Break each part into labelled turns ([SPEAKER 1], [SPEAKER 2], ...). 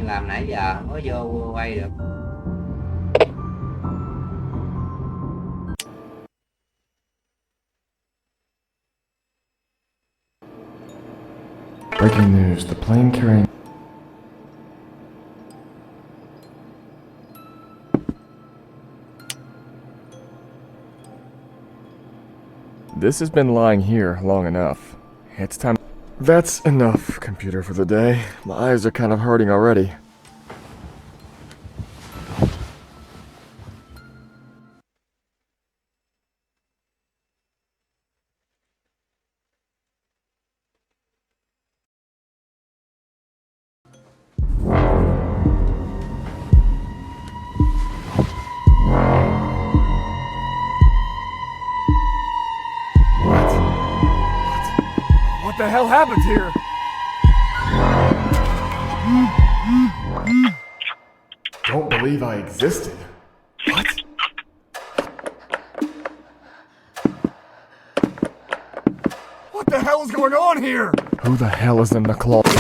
[SPEAKER 1] làm nãy giờ không có vô quay được.
[SPEAKER 2] Breaking news, the plane carrying... This has been lying here long enough. It's time... That's enough, computer, for the day. My eyes are kind of hurting already. What the hell happened here? Don't believe I existed. What? What the hell is going on here? Who the hell is in the closet?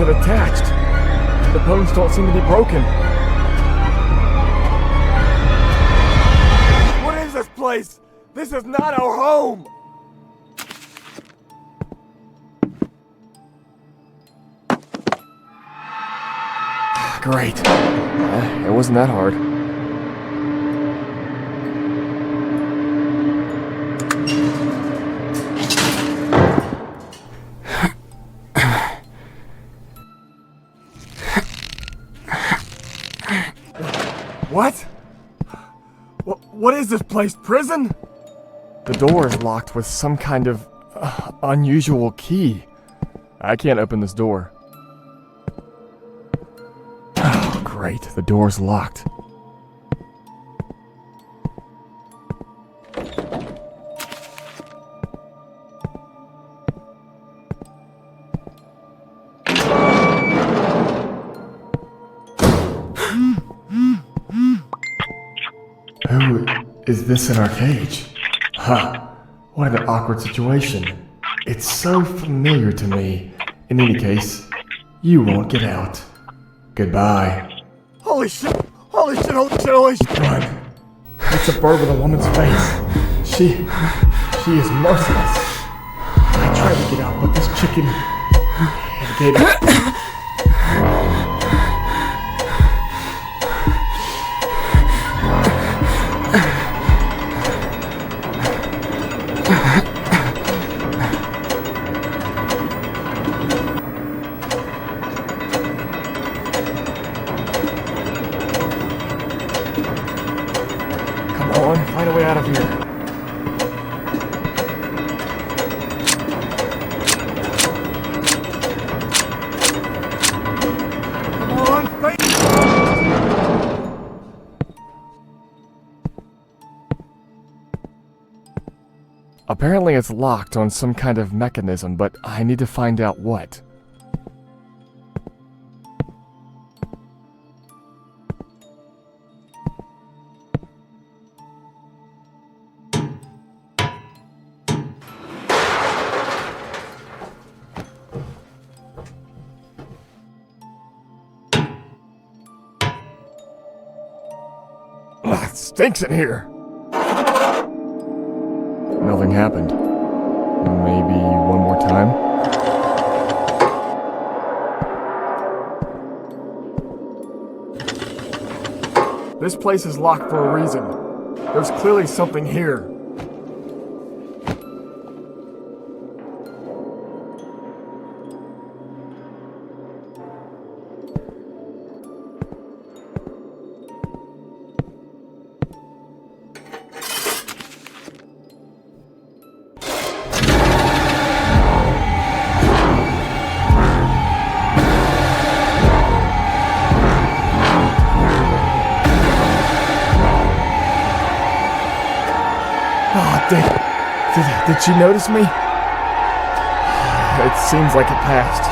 [SPEAKER 2] It attached. The bones don't seem to be broken. What is this place? This is not our home! Great. It wasn't that hard. What? What is this place? Prison? The door is locked with some kind of unusual key. I can't open this door. Oh, great. The door's locked. Who is this in our cage? Huh. What an awkward situation. It's so familiar to me. In any case, you won't get out. Goodbye. Holy shit! Holy shit! Holy shit! Holy shit! Run. It's a bird with a woman's face. She is merciless. I tried to get out, but this chicken... It gave me... Find a way out of here. Come on, Apparently it's locked on some kind of mechanism, but I need to find out what. It stinks in here. Nothing happened. Maybe one more time? This place is locked for a reason. There's clearly something here. Did she notice me? It seems like it passed.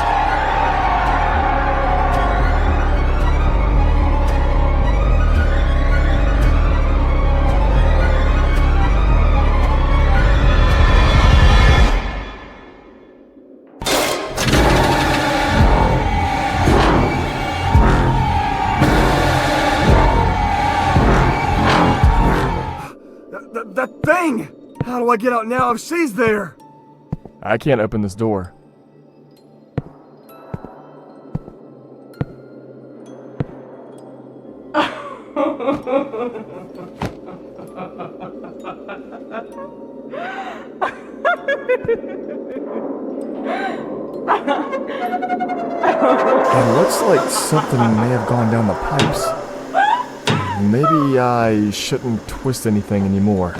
[SPEAKER 3] That thing! How do I get out now if she's there?
[SPEAKER 2] I can't open this door. It looks like something may have gone down the pipes. Maybe I shouldn't twist anything anymore.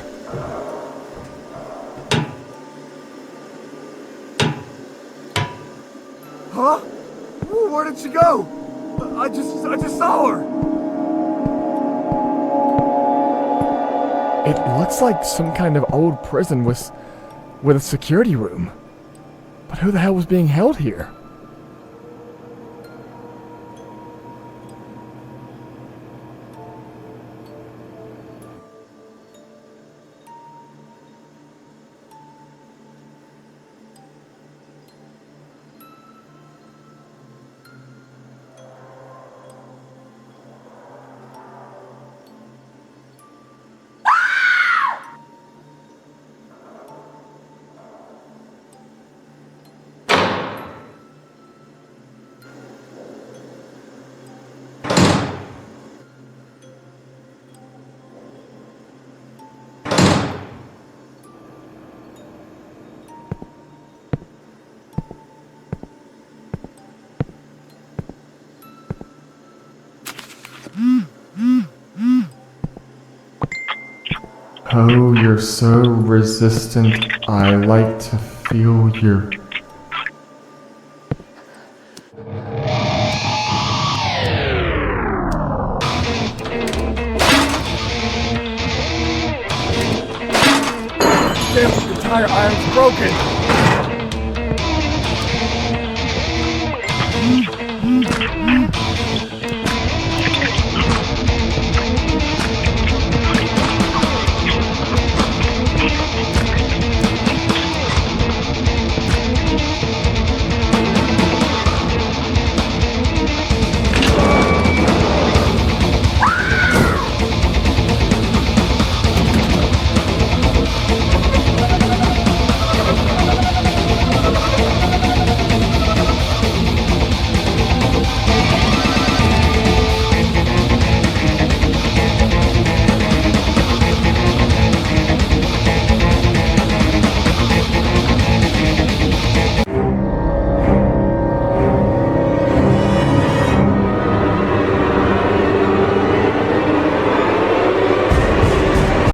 [SPEAKER 3] Huh? Where did she go? I just saw her.
[SPEAKER 2] It looks like some kind of old prison with a security room. But who the hell was being held here? Oh, you're so resistant. I like to feel your...
[SPEAKER 3] Damn, the tire iron's broken.